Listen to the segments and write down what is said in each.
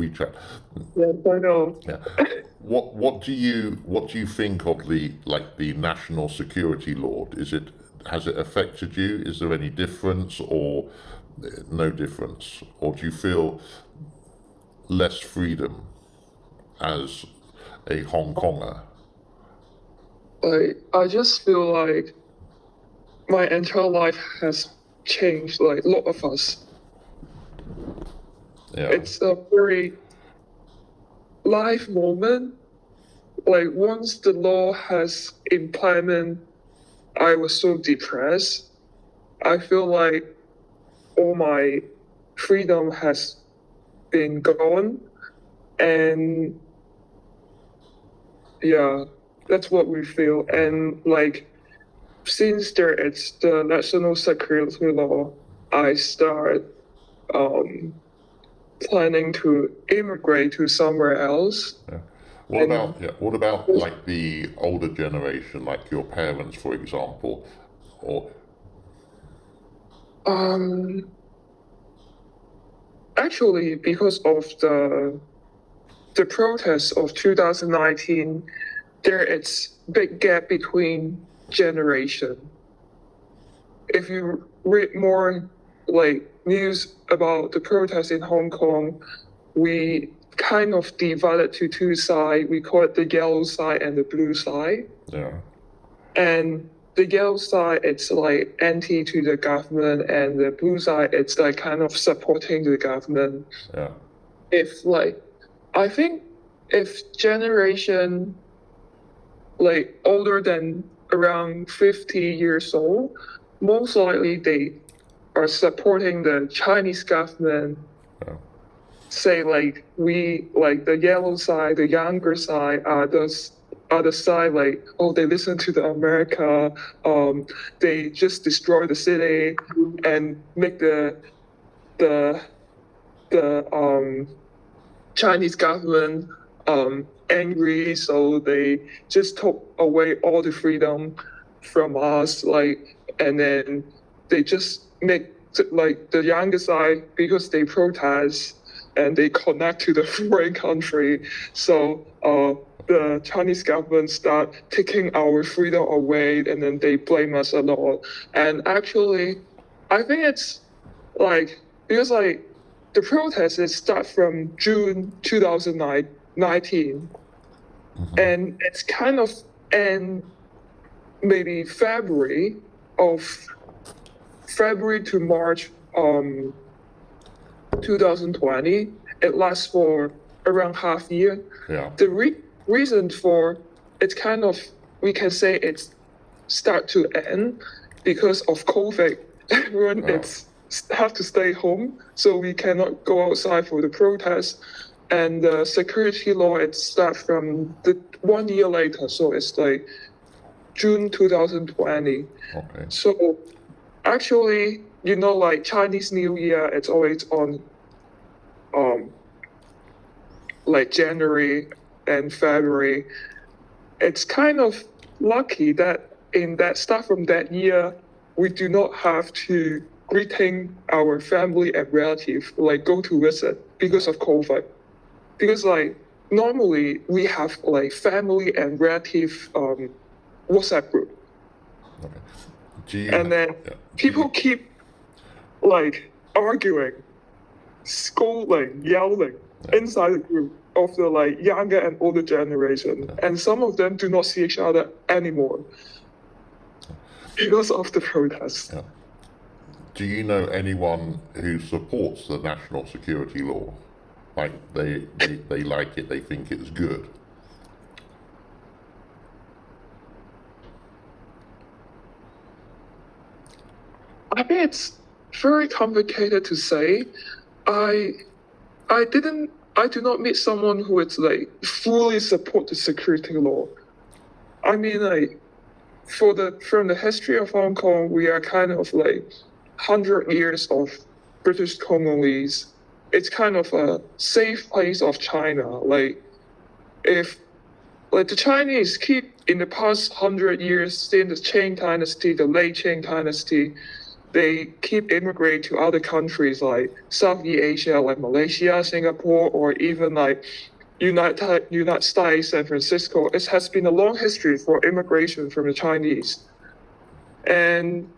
WeChat. Yes, I know. Yeah. What do you think of the national security law? Has it affected you? Is there any difference or no difference? Or do you feel less freedom as a Hong Konger? Like, I just feel like my entire life has changed, like a lot of us. Yeah. It's a very life moment. Like once the law has implemented, I was so depressed. I feel like all my freedom has been gone. And yeah, that's what we feel. And like since there is the national security law, I start um, planning to immigrate to somewhere else. Yeah. And What about like the older generation, like your parents, for example, or um, actually, because of the protests of 2019, there is big gap between generation. If you read more like news about the protests in Hong Kong, we kind of divided to two sides. We call it the yellow side and the blue side. yeah, And the yellow side, it's like anti to the government, and the blue side, it's like kind of supporting the government. yeah, If like, I think if generation like older than around 50 years old, most likely they are supporting the Chinese government. yeah, Say like we like the yellow side, the younger side are the side like, oh, they listen to the America, they just destroy the city and make the the Chinese government angry, so they just took away all the freedom from us, like, and then they just make like the younger side because they protest and they connect to the foreign country. So the Chinese government start taking our freedom away, and then they blame us a lot. And actually, I think it's like because like the protests start from June 2019, and it's kind of end maybe February to March 2020. It lasts for around half year. yeah, The reason for it's kind of we can say it's start to end because of COVID. Everyone yeah, it's have to stay home, so we cannot go outside for the protest. And the security law it start from the 1 year later, so it's like June 2020. okay, So actually, like Chinese New Year, it's always on um like January and February. It's kind of lucky that in that start from that year, we do not have to greeting our family and relative, like go to visit because of COVID. Because like normally we have like family and relative WhatsApp group, okay. Do you, and then yeah, do people you, keep like arguing, scolding, yelling yeah, inside the group of the like younger and older generation, yeah. and some of them do not see each other anymore because of the protests. Yeah. Do you know anyone who supports the national security law? Like they like it, they think it's good. I think it's very complicated to say. I I do not meet someone who is like fully support the security law. I mean like from the history of Hong Kong, we are kind of like 100 years of British colonies. It's kind of a safe place of China. Like if like the Chinese keep in the past 100 years since the Qing dynasty, the late Qing dynasty, they keep immigrating to other countries like Southeast Asia, like Malaysia, Singapore, or even like United States, San Francisco. It has been a long history for immigration from the Chinese. And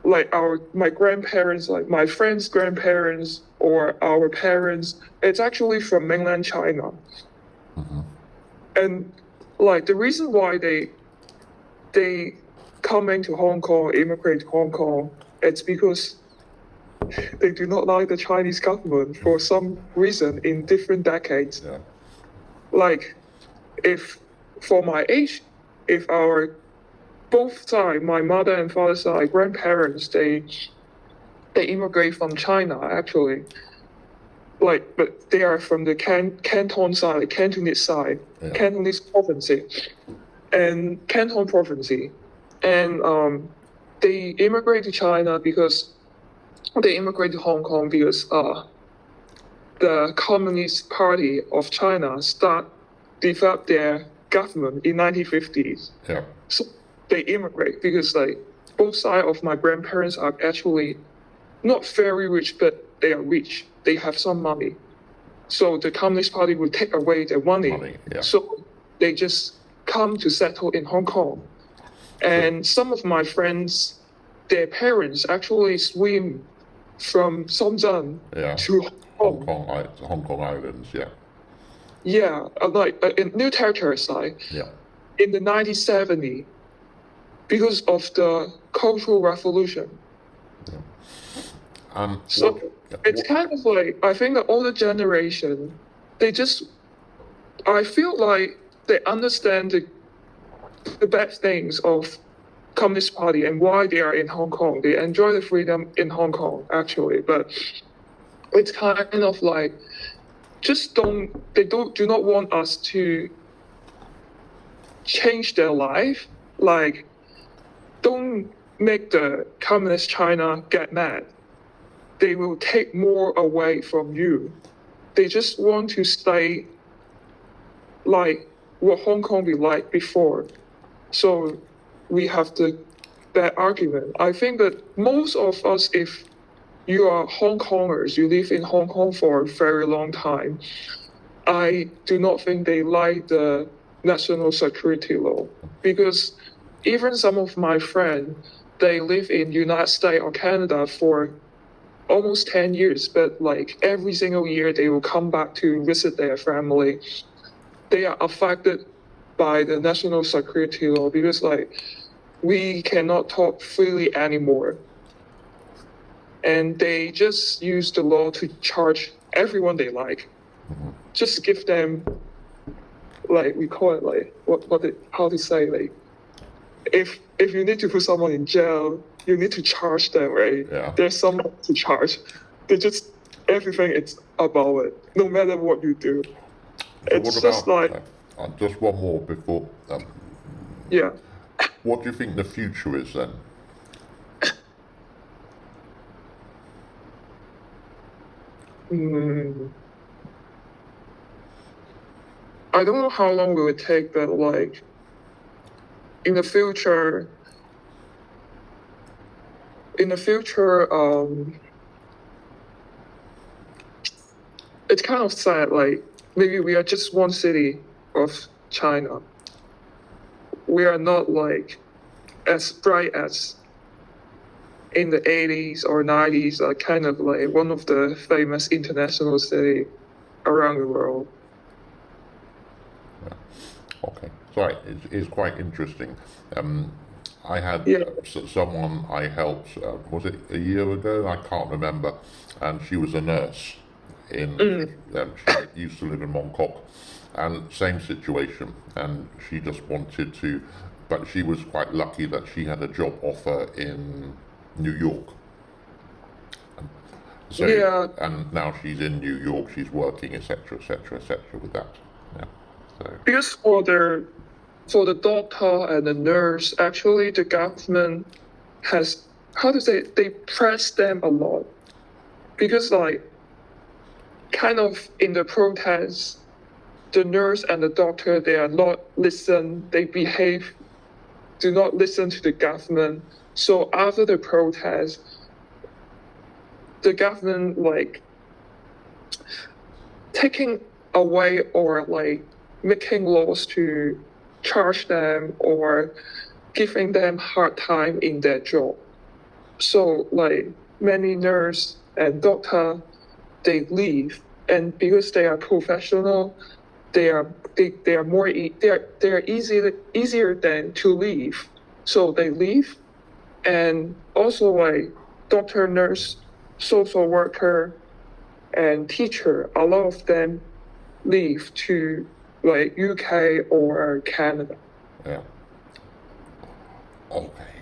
like my grandparents, like my friends' grandparents or our parents, it's actually from mainland China. And like the reason why they come into Hong Kong, immigrate to Hong Kong, it's because they do not like the Chinese government for some reason in different decades. Yeah. Like if for my age, if our both sides, my mother and father side, grandparents, they immigrate from China actually. Like, but they are from the Canton side, the Cantonese side, Yeah. Cantonese province, and Canton province, and they immigrate to China because they immigrate to Hong Kong because the Communist Party of China developed their government in 1950s. Yeah. So they immigrate because like both sides of my grandparents are actually not very rich, but they are rich. They have some money. So the Communist Party will take away their money. Yeah. So they just come to settle in Hong Kong. And some of my friends, their parents actually swim from Shenzhen to Hong Kong Islands, yeah. Yeah, like in New Territory side. Yeah. In the 1970s, because of the Cultural Revolution. Yeah. It's kind of like, I think the older generation, I feel like they understand the bad things of Communist Party and why they are in Hong Kong. They enjoy the freedom in Hong Kong, actually, but it's kind of like, do not want us to change their life. Like, don't make the Communist China get mad. They will take more away from you. They just want to stay like what Hong Kong be like before. So we have that argument. I think that most of us, if you are Hong Kongers, you live in Hong Kong for a very long time, I do not think they like the national security law, because even some of my friends, they live in United States or Canada for almost 10 years, but like every single year they will come back to visit their family. They are affected by the national security law because like we cannot talk freely anymore. And they just use the law to charge everyone they like. Just give them, like, we call it like, how to say, like, if you need to put someone in jail, you need to charge them, right? Yeah. There's someone to charge. Everything is about it, no matter what you do. So it's just like... just one more before... yeah. What do you think the future is then? I don't know how long it would take, but like in the future, it's kind of sad. Like maybe we are just one city of China. We are not like as bright as in the 80s or 90s, kind of like one of the famous international city around the world. Okay, sorry, it's quite interesting. I had someone I helped, was it a year ago? I can't remember. And she was a nurse she used to live in Mongkok, and same situation. And she just wanted to, but she was quite lucky that she had a job offer in New York. And now she's in New York, she's working, etc., etc., etc. with that. Yeah. So. Because for the doctor and the nurse, actually the government has, they press them a lot. Because like, kind of in the protests, the nurse and the doctor, they are not do not listen to the government. So after the protest, the government like taking away or like making laws to charge them or giving them hard time in their job. So like many nurse and doctor, they leave, and because they are professional, they are more they're easier than to leave. So they leave, and also like doctor, nurse, social worker, and teacher, a lot of them leave to like UK or Canada. Yeah. Okay.